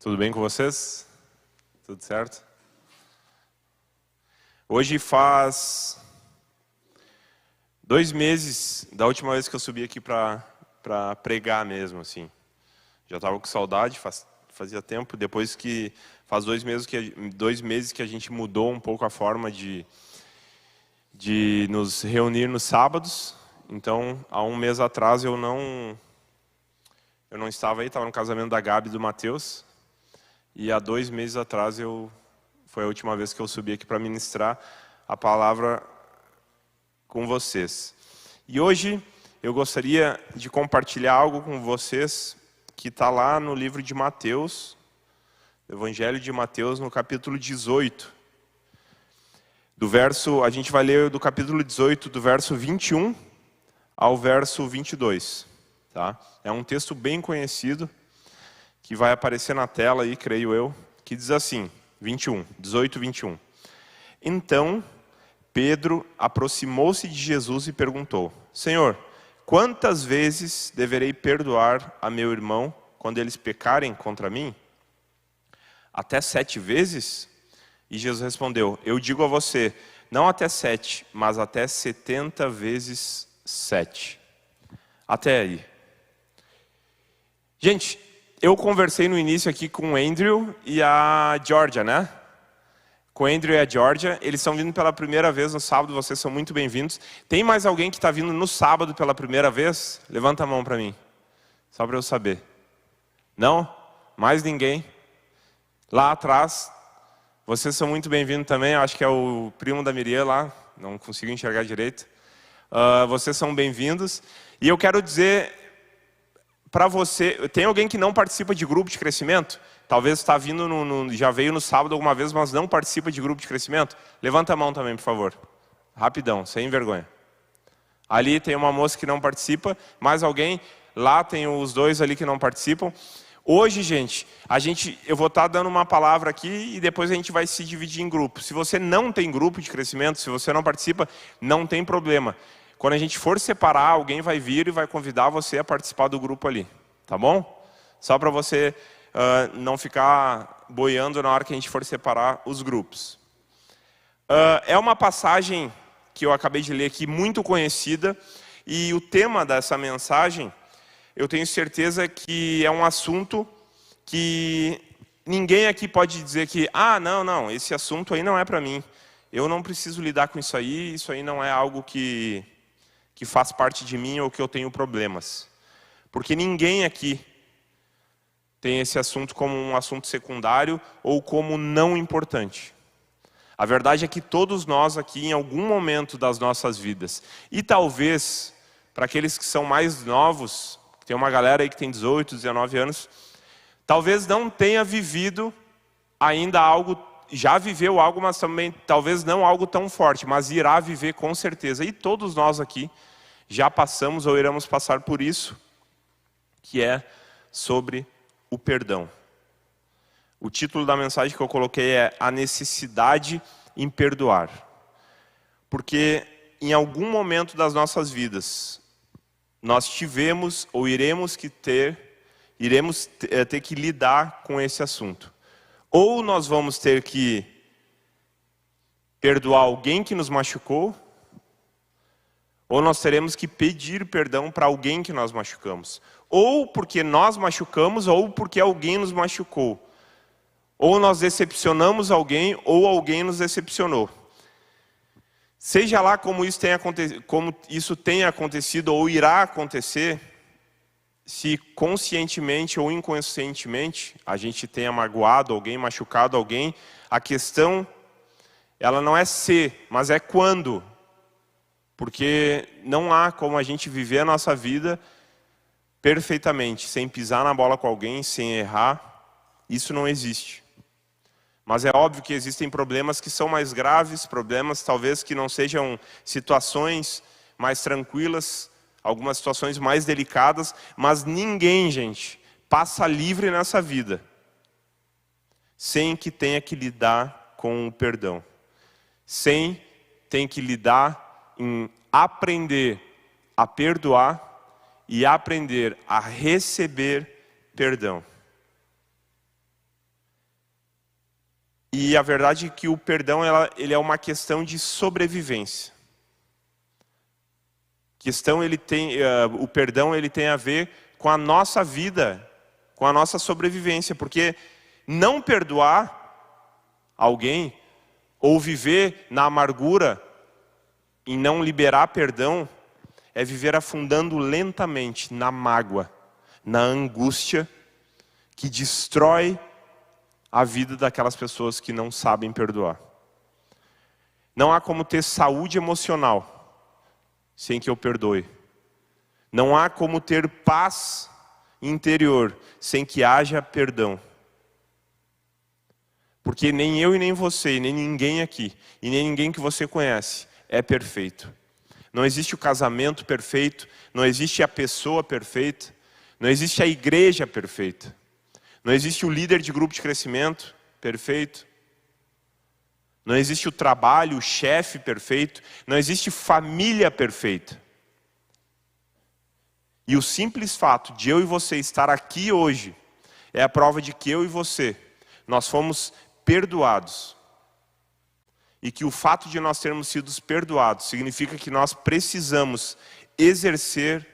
Tudo bem com vocês? Tudo certo? Hoje faz 2 meses da última vez que eu subi aqui para pregar mesmo, assim. Já estava com saudade, fazia tempo. Depois que faz 2 meses que a gente mudou um pouco a forma de nos reunir nos sábados. Então, há 1 mês atrás eu não estava aí, estava no casamento da Gabi e do Matheus. E há 2 meses atrás foi a última vez que eu subi aqui para ministrar a palavra com vocês. E hoje eu gostaria de compartilhar algo com vocês que está lá no livro de Mateus, Evangelho de Mateus, no capítulo 18. A gente vai ler do capítulo 18, do verso 21 ao verso 22. Tá? É um texto bem conhecido, que vai aparecer na tela aí, creio eu, que diz assim, 18, 21. Então, Pedro aproximou-se de Jesus e perguntou: Senhor, quantas vezes deverei perdoar a meu irmão quando eles pecarem contra mim? Até 7 vezes? E Jesus respondeu: eu digo a você, não até 7, mas até 70 vezes 7. Até aí. Gente, eu conversei no início aqui com o Andrew e a Georgia, né? Com o Andrew e a Georgia, eles estão vindo pela primeira vez no sábado, vocês são muito bem-vindos. Tem mais alguém que está vindo no sábado pela primeira vez? Levanta a mão para mim, só para eu saber. Não? Mais ninguém? Lá atrás, vocês são muito bem-vindos também, eu acho que é o primo da Miriam lá, não consigo enxergar direito. Vocês são bem-vindos. E eu quero dizer para você, tem alguém que não participa de grupo de crescimento? Talvez está vindo, já veio no sábado alguma vez, mas não participa de grupo de crescimento? Levanta a mão também, por favor. Rapidão, sem vergonha. Ali tem uma moça que não participa, mais alguém? Lá tem os 2 ali que não participam. Hoje, gente, eu vou estar dando uma palavra aqui e depois a gente vai se dividir em grupos. Se você não tem grupo de crescimento, se você não participa, não tem problema. Quando a gente for separar, alguém vai vir e vai convidar você a participar do grupo ali. Tá bom? Só para você não ficar boiando na hora que a gente for separar os grupos. É uma passagem que eu acabei de ler aqui, muito conhecida. E o tema dessa mensagem, eu tenho certeza que é um assunto que ninguém aqui pode dizer que não, esse assunto aí não é para mim. Eu não preciso lidar com isso aí não é algo que faz parte de mim ou que eu tenho problemas. Porque ninguém aqui tem esse assunto como um assunto secundário ou como não importante. A verdade é que todos nós aqui, em algum momento das nossas vidas, e talvez, para aqueles que são mais novos, tem uma galera aí que tem 18, 19 anos, talvez não tenha vivido ainda algo, já viveu algo, mas também talvez não algo tão forte, mas irá viver com certeza. E todos nós aqui já passamos ou iremos passar por isso, que é sobre o perdão. O título da mensagem que eu coloquei é A Necessidade em Perdoar. Porque em algum momento das nossas vidas, nós tivemos ou iremos ter que lidar com esse assunto. Ou nós vamos ter que perdoar alguém que nos machucou, ou nós teremos que pedir perdão para alguém que nós machucamos. Ou porque nós machucamos, ou porque alguém nos machucou. Ou nós decepcionamos alguém, ou alguém nos decepcionou. Seja lá como isso tenha acontecido ou irá acontecer, se conscientemente ou inconscientemente a gente tenha magoado alguém, machucado alguém, a questão, ela não é se, mas é quando. Porque não há como a gente viver a nossa vida perfeitamente, sem pisar na bola com alguém, sem errar. Isso não existe. Mas é óbvio que existem problemas que são mais graves, problemas talvez que não sejam situações mais tranquilas, algumas situações mais delicadas, mas ninguém, gente, passa livre nessa vida sem que tenha que lidar com o perdão. Sem ter que lidar em aprender a perdoar e aprender a receber perdão. E a verdade é que o perdão ele é uma questão de sobrevivência. O perdão ele tem a ver com a nossa vida, com a nossa sobrevivência, porque não perdoar alguém ou viver na amargura e não liberar perdão é viver afundando lentamente na mágoa, na angústia que destrói a vida daquelas pessoas que não sabem perdoar. Não há como ter saúde emocional sem que eu perdoe. Não há como ter paz interior sem que haja perdão. Porque nem eu e nem você, e nem ninguém aqui, e nem ninguém que você conhece é perfeito. Não existe o casamento perfeito, não existe a pessoa perfeita, não existe a igreja perfeita. Não existe o líder de grupo de crescimento perfeito. Não existe o trabalho, o chefe perfeito. Não existe família perfeita. E o simples fato de eu e você estar aqui hoje é a prova de que eu e você, nós fomos perdoados. E que o fato de nós termos sido perdoados significa que nós precisamos exercer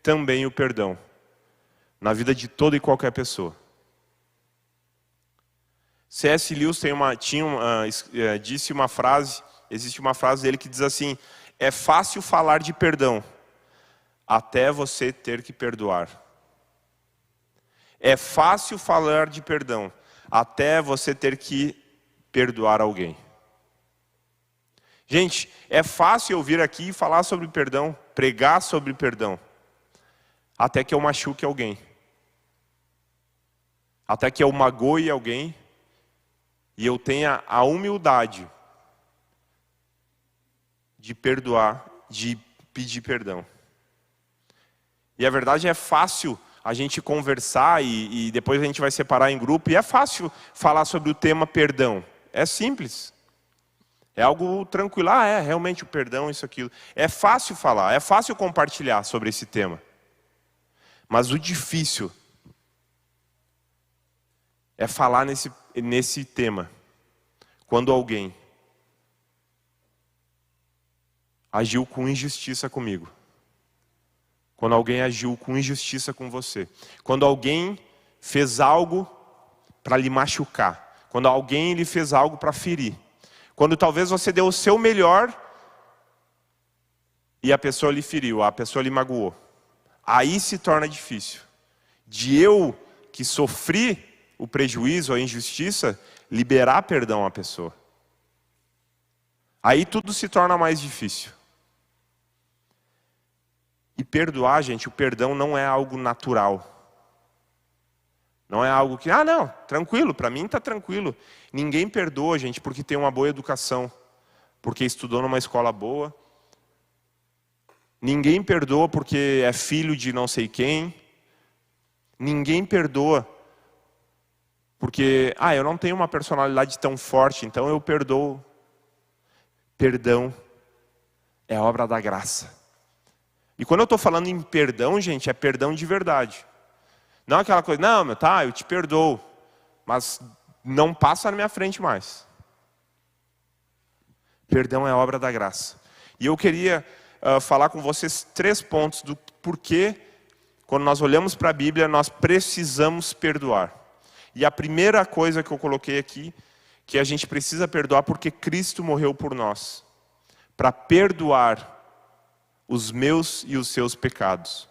também o perdão na vida de toda e qualquer pessoa. C.S. Lewis disse uma frase, existe uma frase dele que diz assim: é fácil falar de perdão, até você ter que perdoar. É fácil falar de perdão, até você ter que perdoar alguém. Gente, é fácil eu vir aqui e falar sobre perdão, pregar sobre perdão, até que eu machuque alguém. Até que eu magoe alguém. E eu tenha a humildade de perdoar, de pedir perdão. E a verdade é fácil a gente conversar e depois a gente vai separar em grupo. E é fácil falar sobre o tema perdão. É simples. É algo tranquilo. Realmente o perdão, isso, aquilo. É fácil falar, é fácil compartilhar sobre esse tema. Mas o difícil é falar nesse tema quando alguém agiu com injustiça comigo. Quando alguém agiu com injustiça com você. Quando alguém fez algo para lhe machucar. Quando alguém lhe fez algo para ferir. Quando talvez você deu o seu melhor e a pessoa lhe feriu, a pessoa lhe magoou. Aí se torna difícil. De eu, que sofri o prejuízo, a injustiça, liberar perdão à pessoa. Aí tudo se torna mais difícil. E perdoar, gente, o perdão não é algo natural. Não é algo que, não, tranquilo, para mim está tranquilo. Ninguém perdoa, gente, porque tem uma boa educação, porque estudou numa escola boa. Ninguém perdoa porque é filho de não sei quem. Ninguém perdoa porque, eu não tenho uma personalidade tão forte, então eu perdoo. Perdão é obra da graça. E quando eu estou falando em perdão, gente, é perdão de verdade. Não é aquela coisa, eu te perdoo, mas não passa na minha frente mais. Perdão é obra da graça. E eu queria falar com vocês 3 pontos do porquê, quando nós olhamos para a Bíblia, nós precisamos perdoar. E a primeira coisa que eu coloquei aqui, que a gente precisa perdoar porque Cristo morreu por nós, para perdoar os meus e os seus pecados.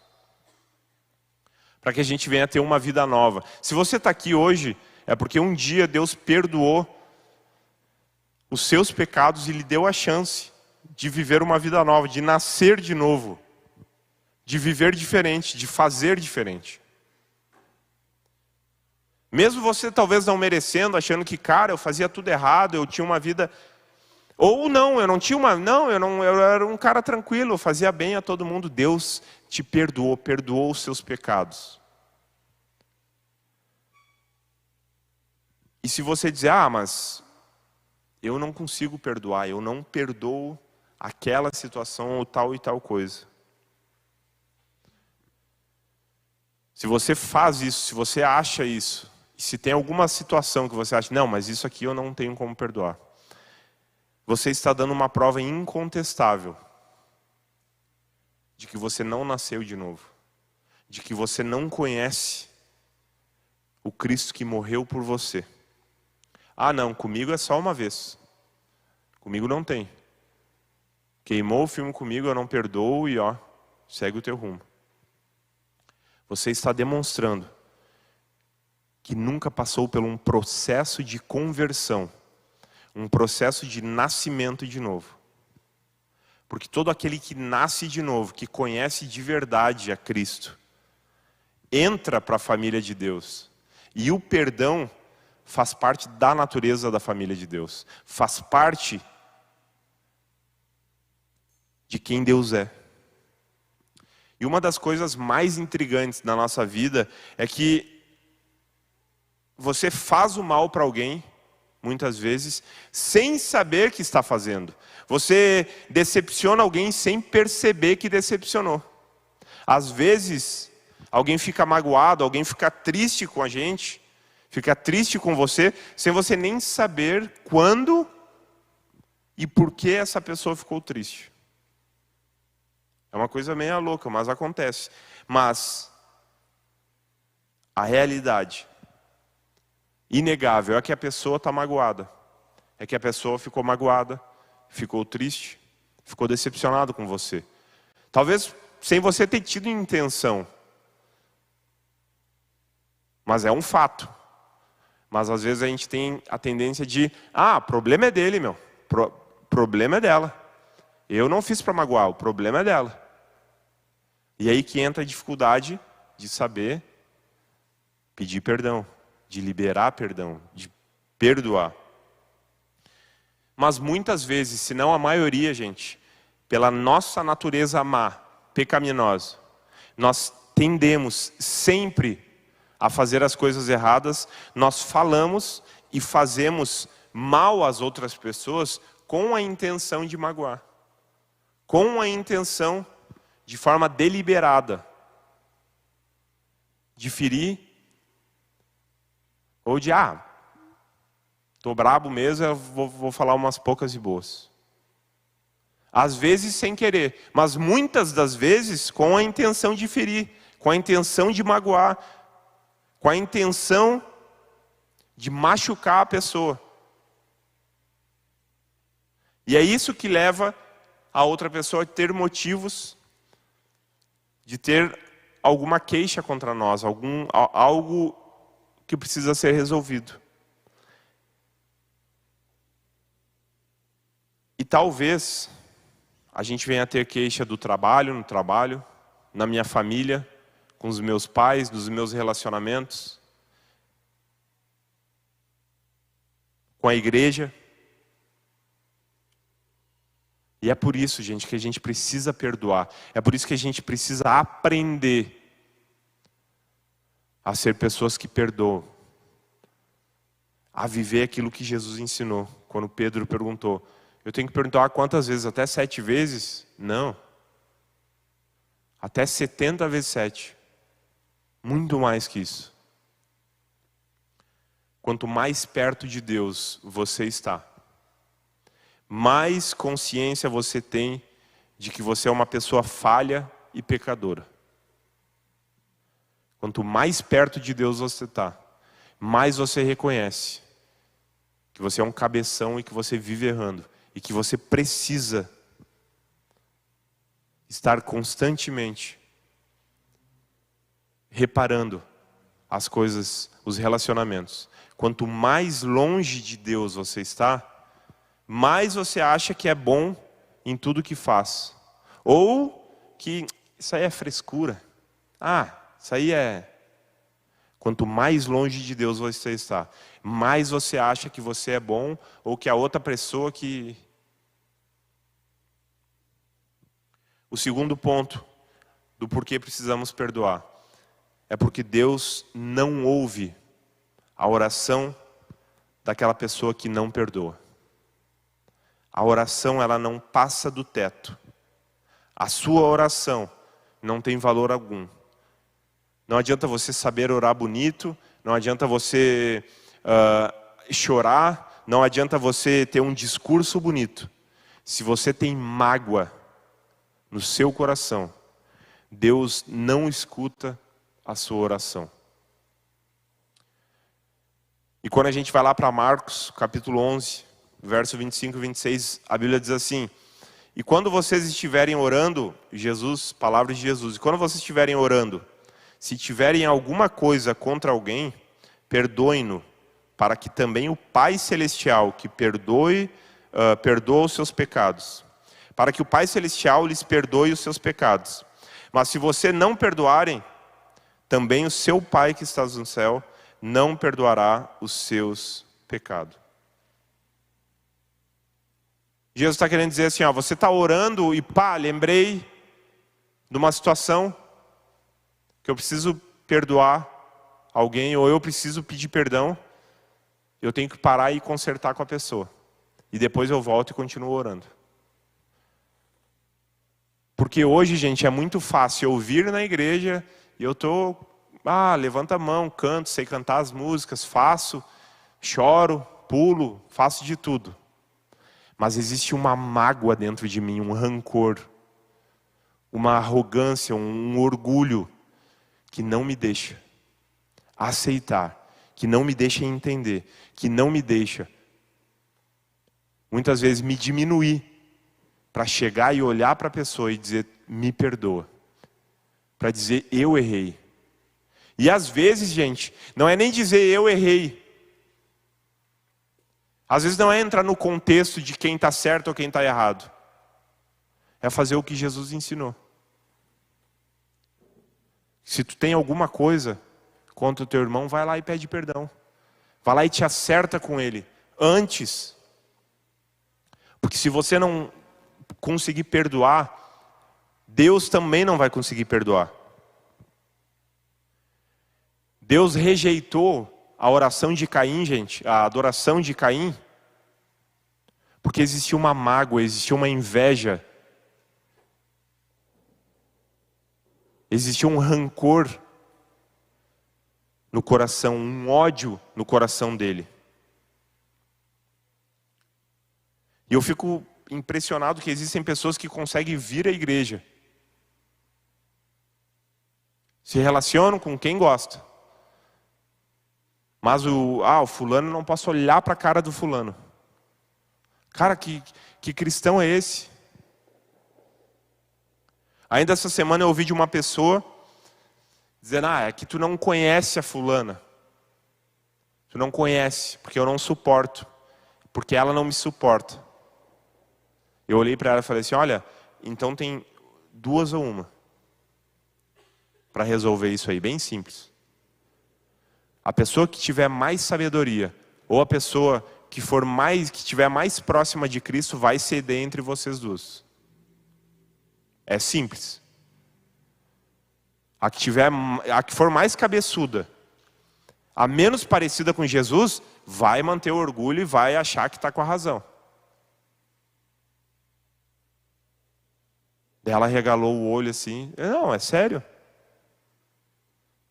Para que a gente venha ter uma vida nova. Se você está aqui hoje, é porque um dia Deus perdoou os seus pecados e lhe deu a chance de viver uma vida nova, de nascer de novo, de viver diferente, de fazer diferente. Mesmo você talvez não merecendo, achando que, eu fazia tudo errado, eu tinha uma vida... Ou não, eu não tinha uma... eu era um cara tranquilo, eu fazia bem a todo mundo. Deus te perdoou os seus pecados. E se você dizer, mas eu não consigo perdoar, eu não perdoo aquela situação ou tal e tal coisa. Se você faz isso, se você acha isso, E se tem alguma situação que você acha, não, mas isso aqui eu não tenho como perdoar, você está dando uma prova incontestável de que você não nasceu de novo, de que você não conhece o Cristo que morreu por você. Ah, não, comigo é só uma vez. Comigo não tem. Queimou o filme comigo, eu não perdoo e segue o teu rumo. Você está demonstrando que nunca passou por um processo de conversão, um processo de nascimento de novo. Porque todo aquele que nasce de novo, que conhece de verdade a Cristo, entra para a família de Deus. E o perdão faz parte da natureza da família de Deus. Faz parte de quem Deus é. E uma das coisas mais intrigantes na nossa vida é que você faz o mal para alguém, muitas vezes, sem saber que está fazendo. Você decepciona alguém sem perceber que decepcionou. Às vezes, alguém fica magoado, alguém fica triste com a gente, fica triste com você, sem você nem saber quando e por que essa pessoa ficou triste. É uma coisa meio louca, mas acontece. Mas a realidade inegável é que a pessoa está magoada. É que a pessoa ficou magoada, ficou triste, ficou decepcionado com você. Talvez sem você ter tido intenção. Mas é um fato. Mas às vezes a gente tem a tendência de, o problema é dele, meu. Problema é dela. Eu não fiz para magoar, o problema é dela. E aí que entra a dificuldade de saber pedir perdão, de liberar perdão, de perdoar. Mas muitas vezes, se não a maioria, gente, pela nossa natureza má, pecaminosa, nós tendemos sempre a fazer as coisas erradas, nós falamos e fazemos mal às outras pessoas com a intenção de magoar, com a intenção de forma deliberada de ferir, ou de, tô brabo mesmo, eu vou falar umas poucas e boas. Às vezes sem querer, mas muitas das vezes com a intenção de ferir, com a intenção de magoar, com a intenção de machucar a pessoa. E é isso que leva a outra pessoa a ter motivos de ter alguma queixa contra nós, algo que precisa ser resolvido. E talvez a gente venha a ter queixa do trabalho, no trabalho, na minha família, com os meus pais, dos meus relacionamentos, com a igreja. E é por isso, gente, que a gente precisa perdoar. É por isso que a gente precisa aprender a ser pessoas que perdoam. A viver aquilo que Jesus ensinou. Quando Pedro perguntou, eu tenho que perdoar quantas vezes? Até 7 vezes? Não. Até 70 vezes 7. Muito mais que isso. Quanto mais perto de Deus você está, mais consciência você tem de que você é uma pessoa falha e pecadora. Quanto mais perto de Deus você está, mais você reconhece que você é um cabeção e que você vive errando. E que você precisa estar constantemente reparando as coisas, os relacionamentos. Quanto mais longe de Deus você está, mais você acha que é bom em tudo que faz. Ou que isso aí é frescura. Isso aí é... Quanto mais longe de Deus você está, mais você acha que você é bom, ou que a outra pessoa que... O segundo ponto do porquê precisamos perdoar é porque Deus não ouve a oração daquela pessoa que não perdoa. A oração, ela não passa do teto. A sua oração não tem valor algum. Não adianta você saber orar bonito, não adianta você chorar, não adianta você ter um discurso bonito. Se você tem mágoa no seu coração, Deus não escuta a sua oração. E quando a gente vai lá para Marcos, capítulo 11, verso 25 e 26, a Bíblia diz assim: e quando vocês estiverem orando, palavras de Jesus, e quando vocês estiverem orando, se tiverem alguma coisa contra alguém, perdoem-no, para que também o Pai Celestial, que perdoa os seus pecados, para que o Pai Celestial lhes perdoe os seus pecados. Mas se você não perdoarem, também o seu Pai que está no céu não perdoará os seus pecados. Jesus está querendo dizer assim, você está orando e lembrei de uma situação que eu preciso perdoar alguém, ou eu preciso pedir perdão, eu tenho que parar e consertar com a pessoa. E depois eu volto e continuo orando. Porque hoje, gente, é muito fácil eu vir na igreja e eu estou, levanta a mão, canto, sei cantar as músicas, faço, choro, pulo, faço de tudo. Mas existe uma mágoa dentro de mim, um rancor, uma arrogância, um orgulho que não me deixa aceitar, que não me deixa entender, que não me deixa, muitas vezes, me diminuir para chegar e olhar para a pessoa e dizer, me perdoa. Para dizer, eu errei. E às vezes, gente, não é nem dizer eu errei. Às vezes não é entrar no contexto de quem está certo ou quem está errado. É fazer o que Jesus ensinou. Se tu tem alguma coisa contra o teu irmão, vai lá e pede perdão. Vai lá e te acerta com ele antes. Porque se você não conseguir perdoar, Deus também não vai conseguir perdoar. Deus rejeitou a oração de Caim, gente, a adoração de Caim, porque existia uma mágoa, existia uma inveja, existia um rancor no coração, um ódio no coração dele. E eu fico impressionado que existem pessoas que conseguem vir à igreja, se relacionam com quem gosta, mas o fulano, não posso olhar para a cara do fulano. Cara, que cristão é esse? Ainda essa semana eu ouvi de uma pessoa dizendo, é que tu não conhece a fulana. Tu não conhece, porque eu não suporto, porque ela não me suporta. Eu olhei para ela e falei assim, olha, então tem duas ou uma para resolver isso aí, bem simples. A pessoa que tiver mais sabedoria, ou a pessoa que tiver mais próxima de Cristo, vai ceder entre vocês duas. É simples. A que for mais cabeçuda, a menos parecida com Jesus, vai manter o orgulho e vai achar que está com a razão. Ela regalou o olho assim, não, é sério.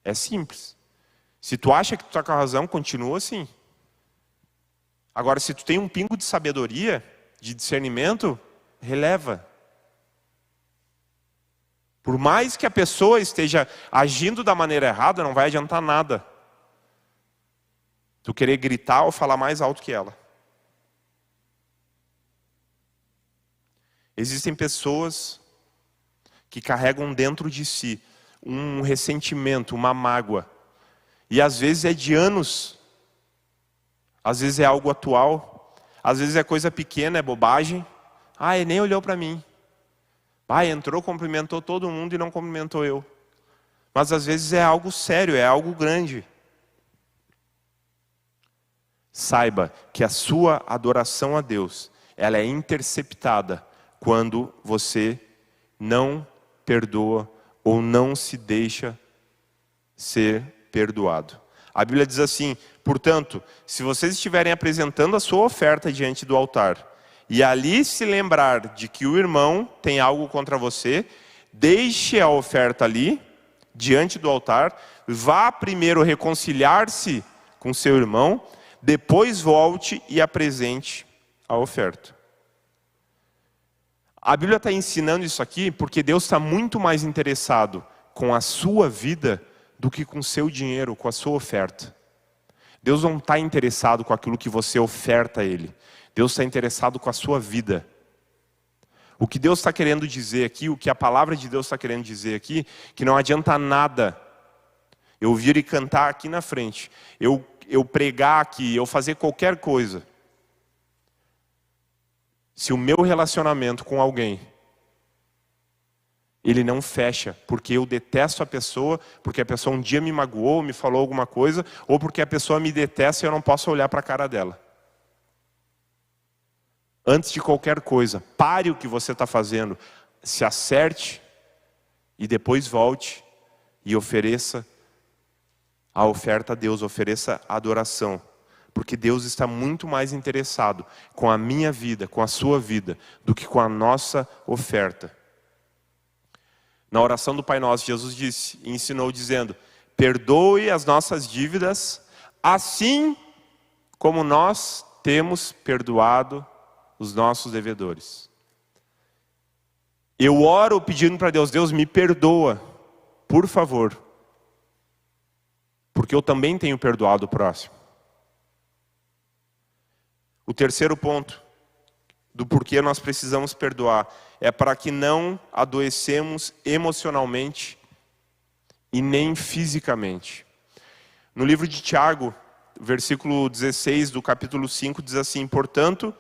É simples. Se tu acha que tu está com a razão, continua assim. Agora, se tu tem um pingo de sabedoria, de discernimento, releva. Por mais que a pessoa esteja agindo da maneira errada, não vai adiantar nada tu querer gritar ou falar mais alto que ela. Existem pessoas que carregam dentro de si um ressentimento, uma mágoa. E às vezes é de anos, às vezes é algo atual, às vezes é coisa pequena, é bobagem. Ele nem olhou para mim. Entrou, cumprimentou todo mundo e não cumprimentou eu. Mas às vezes é algo sério, é algo grande. Saiba que a sua adoração a Deus, ela é interceptada quando você não perdoa ou não se deixa ser perdoado. A Bíblia diz assim, portanto, se vocês estiverem apresentando a sua oferta diante do altar, e ali se lembrar de que o irmão tem algo contra você, deixe a oferta ali, diante do altar, vá primeiro reconciliar-se com seu irmão, depois volte e apresente a oferta. A Bíblia está ensinando isso aqui porque Deus está muito mais interessado com a sua vida do que com o seu dinheiro, com a sua oferta. Deus não está interessado com aquilo que você oferta a Ele. Deus está interessado com a sua vida. O que Deus está querendo dizer aqui, o que a palavra de Deus está querendo dizer aqui, que não adianta nada eu vir e cantar aqui na frente, eu pregar aqui, eu fazer qualquer coisa, se o meu relacionamento com alguém, ele não fecha, porque eu detesto a pessoa, porque a pessoa um dia me magoou, me falou alguma coisa, ou porque a pessoa me detesta e eu não posso olhar para a cara dela. Antes de qualquer coisa, pare o que você está fazendo, se acerte e depois volte e ofereça a oferta a Deus, ofereça a adoração. Porque Deus está muito mais interessado com a minha vida, com a sua vida, do que com a nossa oferta. Na oração do Pai Nosso, Jesus disse e ensinou dizendo: perdoe as nossas dívidas, assim como nós temos perdoado os nossos devedores. Eu oro pedindo para Deus: Deus, me perdoa, por favor, porque eu também tenho perdoado o próximo. O terceiro ponto do porquê nós precisamos perdoar é para que não adoecemos emocionalmente e nem fisicamente. No livro de Tiago, versículo 16 do capítulo 5 diz assim: portanto,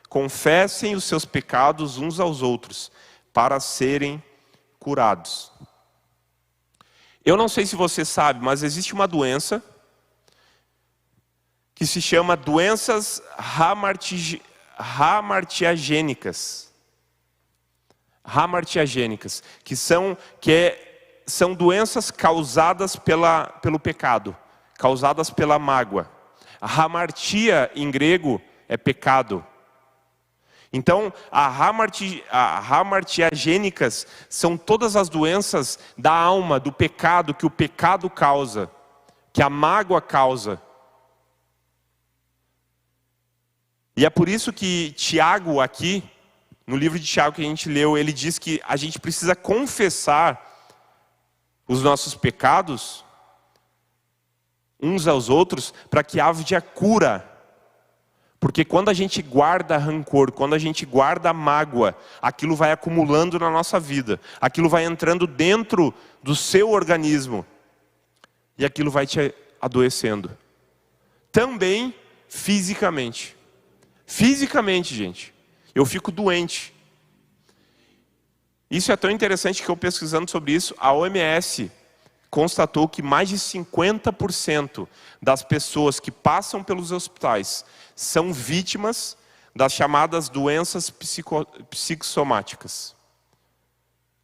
confessem os seus pecados uns aos outros, para serem curados. Eu não sei se você sabe, mas existe uma doença que se chama doenças hamartiagênicas. Hamartiagênicas, que são doenças causadas pelo pecado, causadas pela mágoa. A hamartia em grego é pecado. Então, hamartiagênicas são todas as doenças da alma, do pecado, que o pecado causa, que a mágoa causa. E é por isso que Tiago aqui, no livro de Tiago que a gente leu, ele diz que a gente precisa confessar os nossos pecados uns aos outros, para que haja cura. Porque quando a gente guarda rancor, quando a gente guarda mágoa, aquilo vai acumulando na nossa vida. Aquilo vai entrando dentro do seu organismo. E aquilo vai te adoecendo. Também fisicamente. Fisicamente, gente. Eu fico doente. Isso é tão interessante que eu pesquisando sobre isso, a OMS constatou que mais de 50% das pessoas que passam pelos hospitais são vítimas das chamadas doenças psicossomáticas,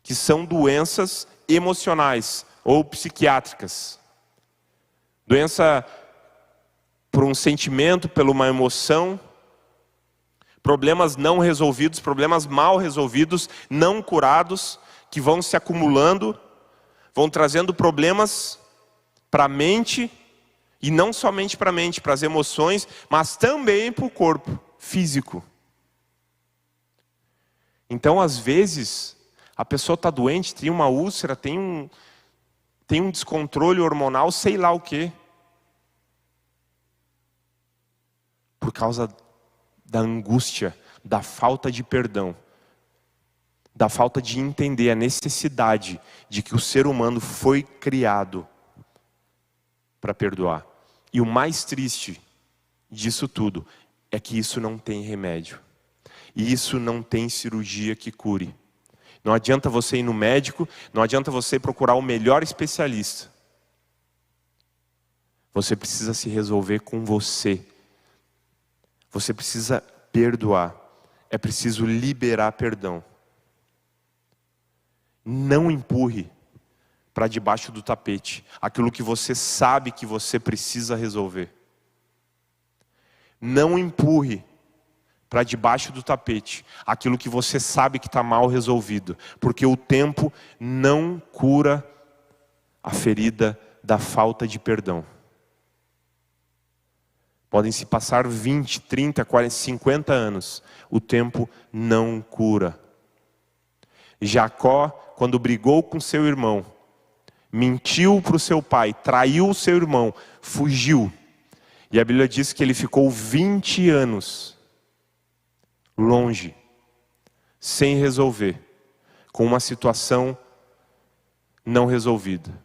que são doenças emocionais ou psiquiátricas. Doença por um sentimento, por uma emoção, problemas não resolvidos, problemas mal resolvidos, não curados, que vão se acumulando, vão trazendo problemas para a mente, e não somente para a mente, para as emoções, mas também para o corpo físico. Então, às vezes, a pessoa está doente, tem uma úlcera, tem um descontrole hormonal, sei lá o quê. Por causa da angústia, da falta de perdão, da falta de entender a necessidade de que o ser humano foi criado para perdoar. E o mais triste disso tudo é que isso não tem remédio. E isso não tem cirurgia que cure. Não adianta você ir no médico, não adianta você procurar o melhor especialista. Você precisa se resolver com você. Você precisa perdoar. É preciso liberar perdão. Não empurre para debaixo do tapete aquilo que você sabe que você precisa resolver. Não empurre para debaixo do tapete aquilo que você sabe que está mal resolvido, porque o tempo não cura a ferida da falta de perdão. Podem se passar 20, 30, 40, 50 anos. O tempo não cura. Jacó, quando brigou com seu irmão, mentiu para o seu pai, traiu o seu irmão, fugiu. E a Bíblia diz que ele ficou 20 anos longe, sem resolver, com uma situação não resolvida.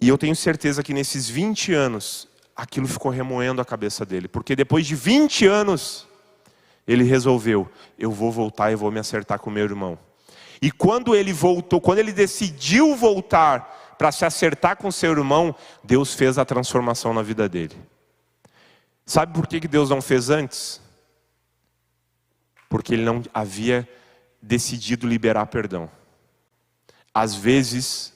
E eu tenho certeza que nesses 20 anos, aquilo ficou remoendo a cabeça dele. Porque depois de 20 anos, ele resolveu, eu vou voltar e vou me acertar com meu irmão. E quando ele voltou, quando ele decidiu voltar para se acertar com seu irmão, Deus fez a transformação na vida dele. Sabe por que Deus não fez antes? Porque ele não havia decidido liberar perdão. Às vezes,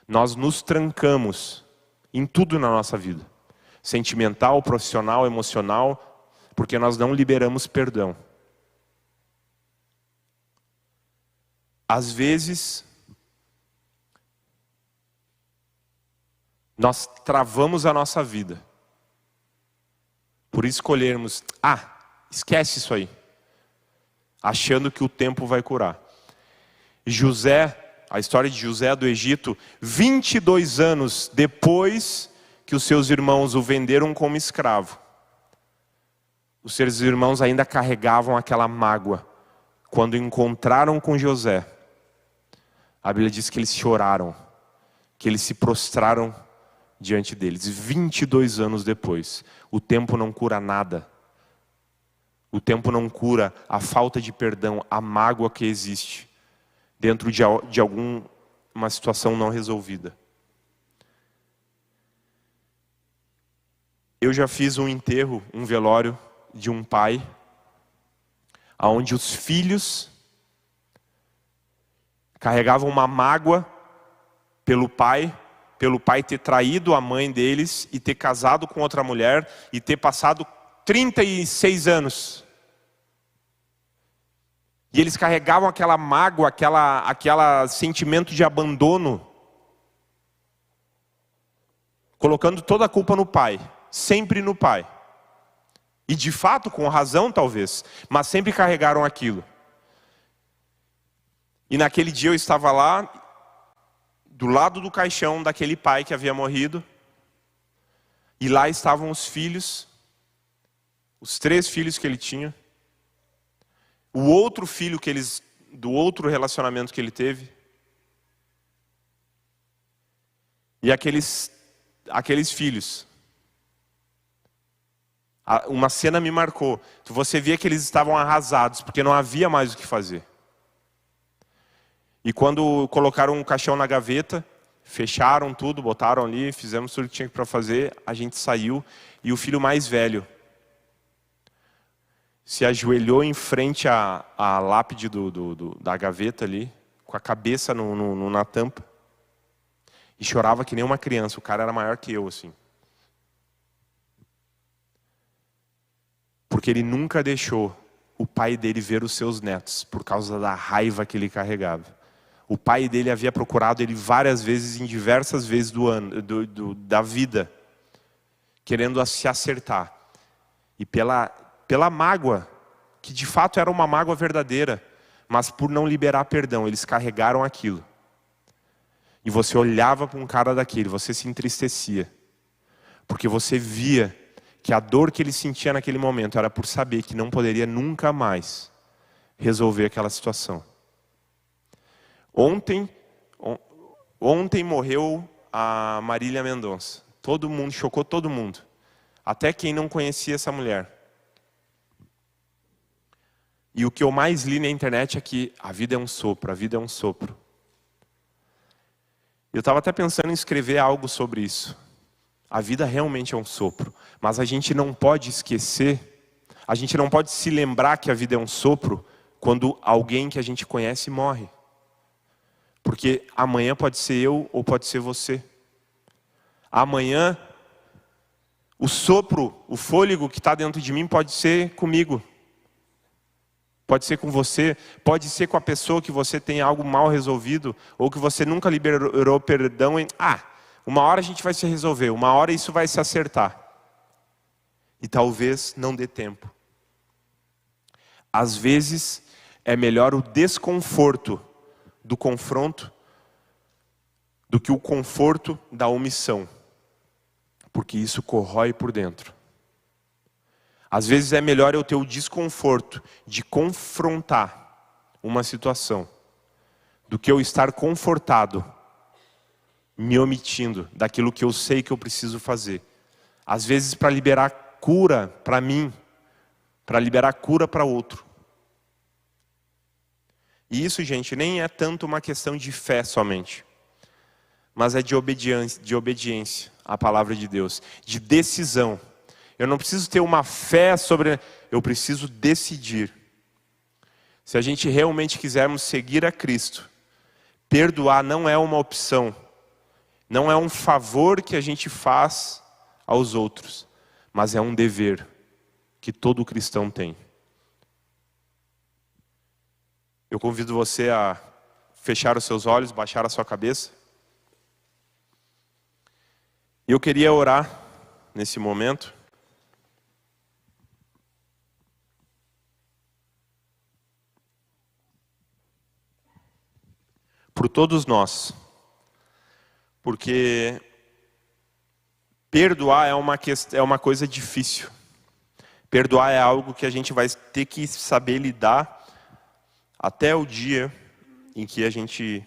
nós nos trancamos em tudo na nossa vida. Sentimental, profissional, emocional, porque nós não liberamos perdão. Às vezes, nós travamos a nossa vida por escolhermos, esquece isso aí, achando que o tempo vai curar. José, a história de José do Egito, 22 anos depois que os seus irmãos o venderam como escravo, os seus irmãos ainda carregavam aquela mágoa. Quando encontraram com José, a Bíblia diz que eles choraram, que eles se prostraram diante deles. 22 anos depois, o tempo não cura nada. O tempo não cura a falta de perdão, a mágoa que existe dentro de alguma situação não resolvida. Eu já fiz um enterro, um velório de um pai, onde os filhos carregavam uma mágoa pelo pai ter traído a mãe deles e ter casado com outra mulher e ter passado 36 anos. E eles carregavam aquela mágoa, aquela sentimento de abandono, colocando toda a culpa no pai, sempre no pai. E de fato, com razão talvez, mas sempre carregaram aquilo. E naquele dia eu estava lá, do lado do caixão daquele pai que havia morrido. E lá estavam os filhos, os 3 filhos que ele tinha. O outro filho do outro relacionamento que ele teve. E aqueles filhos. Uma cena me marcou. Você via que eles estavam arrasados, porque não havia mais o que fazer. E quando colocaram um caixão na gaveta, fecharam tudo, botaram ali, fizemos tudo que tinha para fazer, a gente saiu, e o filho mais velho se ajoelhou em frente à lápide da gaveta ali, com a cabeça na tampa, e chorava que nem uma criança. O cara era maior que eu, assim. Porque ele nunca deixou o pai dele ver os seus netos, por causa da raiva que ele carregava. O pai dele havia procurado ele várias vezes, em diversas vezes da vida, querendo se acertar. E pela mágoa, que de fato era uma mágoa verdadeira, mas por não liberar perdão, eles carregaram aquilo. E você olhava para um cara daquele, você se entristecia, porque você via que a dor que ele sentia naquele momento era por saber que não poderia nunca mais resolver aquela situação. Ontem morreu a Marília Mendonça. Todo mundo, chocou todo mundo. Até quem não conhecia essa mulher. E o que eu mais li na internet é que a vida é um sopro, a vida é um sopro. Eu estava até pensando em escrever algo sobre isso. A vida realmente é um sopro. Mas a gente não pode esquecer, a gente não pode se lembrar que a vida é um sopro quando alguém que a gente conhece morre. Porque amanhã pode ser eu ou pode ser você. Amanhã, o sopro, o fôlego que está dentro de mim pode ser comigo. Pode ser com você, pode ser com a pessoa que você tem algo mal resolvido, ou que você nunca liberou perdão. Uma hora a gente vai se resolver, uma hora isso vai se acertar. E talvez não dê tempo. Às vezes é melhor o desconforto do confronto do que o conforto da omissão, porque isso corrói por dentro. Às vezes é melhor eu ter o desconforto de confrontar uma situação do que eu estar confortado, me omitindo daquilo que eu sei que eu preciso fazer. Às vezes para liberar cura para mim, para liberar cura para outro. E isso, gente, nem é tanto uma questão de fé somente, mas é de obediência à palavra de Deus, de decisão. Eu não preciso ter uma fé eu preciso decidir. Se a gente realmente quisermos seguir a Cristo, perdoar não é uma opção, não é um favor que a gente faz aos outros, mas é um dever que todo cristão tem. Eu convido você a fechar os seus olhos, baixar a sua cabeça. E eu queria orar nesse momento. Por todos nós. Porque perdoar é uma coisa difícil. Perdoar é algo que a gente vai ter que saber lidar até o dia em que a gente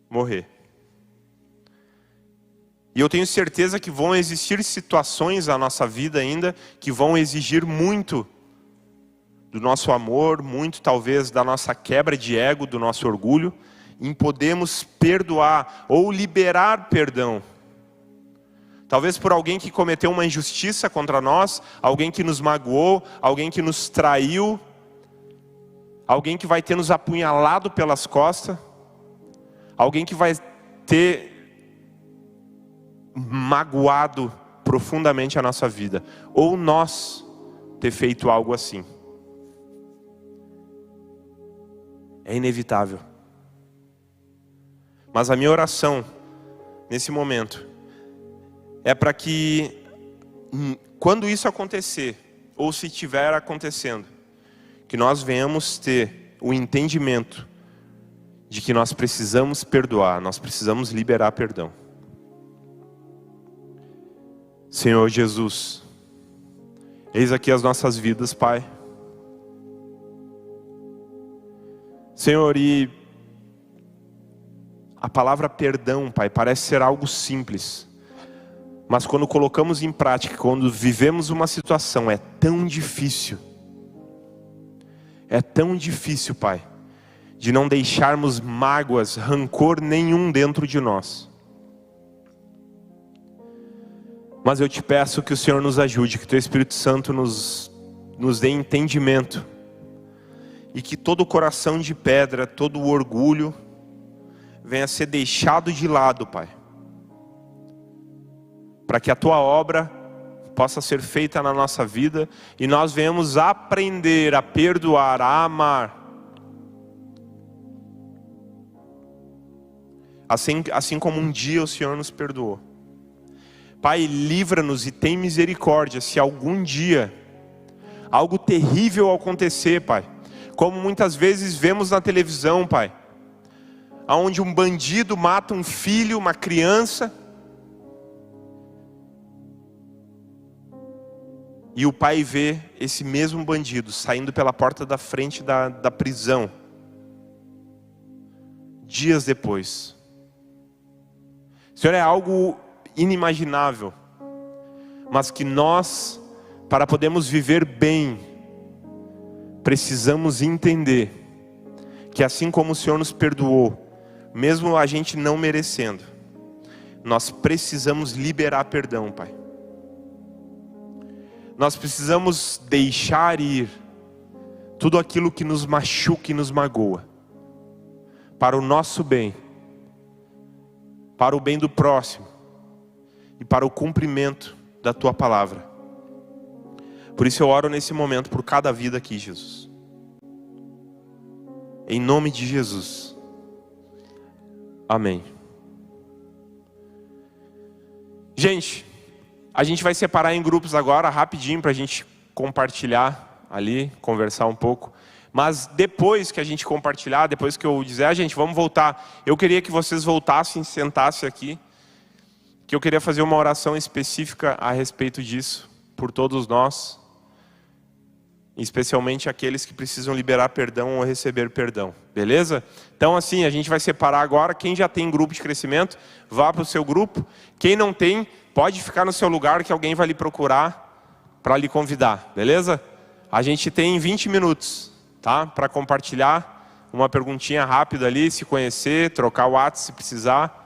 morrer. E eu tenho certeza que vão existir situações na nossa vida ainda que vão exigir muito do nosso amor, muito talvez da nossa quebra de ego, do nosso orgulho, em podermos perdoar ou liberar perdão. Talvez por alguém que cometeu uma injustiça contra nós, alguém que nos magoou, alguém que nos traiu, alguém que vai ter nos apunhalado pelas costas, alguém que vai ter magoado profundamente a nossa vida, ou nós ter feito algo assim. É inevitável. Mas a minha oração nesse momento é para que quando isso acontecer, ou se estiver acontecendo, que nós venhamos ter o entendimento de que nós precisamos perdoar, nós precisamos liberar perdão. Senhor Jesus, eis aqui as nossas vidas, Pai. Senhor, e a palavra perdão, Pai, parece ser algo simples. Mas quando colocamos em prática, quando vivemos uma situação, é tão difícil. É tão difícil, Pai, de não deixarmos mágoas, rancor nenhum dentro de nós. Mas eu te peço que o Senhor nos ajude, que o Teu Espírito Santo nos dê entendimento. E que todo o coração de pedra, todo o orgulho, venha a ser deixado de lado, Pai. Para que a Tua obra possa ser feita na nossa vida e nós venhamos aprender a perdoar, a amar. Assim como um dia o Senhor nos perdoou. Pai, livra-nos e tem misericórdia se algum dia algo terrível acontecer, Pai. Como muitas vezes vemos na televisão, Pai, onde um bandido mata um filho, uma criança, e o pai vê esse mesmo bandido saindo pela porta da frente da prisão, dias depois. Senhor, é algo inimaginável, mas que nós, para podermos viver bem, precisamos entender que assim como o Senhor nos perdoou, mesmo a gente não merecendo, nós precisamos liberar perdão, Pai. Nós precisamos deixar ir tudo aquilo que nos machuca e nos magoa, para o nosso bem, para o bem do próximo e para o cumprimento da Tua palavra. Por isso eu oro nesse momento por cada vida aqui, Jesus. Em nome de Jesus. Amém. Gente, a gente vai separar em grupos agora, rapidinho, para a gente compartilhar ali, conversar um pouco. Mas depois que a gente compartilhar, depois que eu dizer, gente, vamos voltar. Eu queria que vocês voltassem, sentassem aqui. Que eu queria fazer uma oração específica a respeito disso, por todos nós. Especialmente aqueles que precisam liberar perdão ou receber perdão. Beleza? Então assim, a gente vai separar agora. Quem já tem grupo de crescimento, vá para o seu grupo. Quem não tem, pode ficar no seu lugar que alguém vai lhe procurar para lhe convidar. Beleza? A gente tem 20 minutos. Tá? Para compartilhar uma perguntinha rápida ali, se conhecer, trocar o WhatsApp se precisar.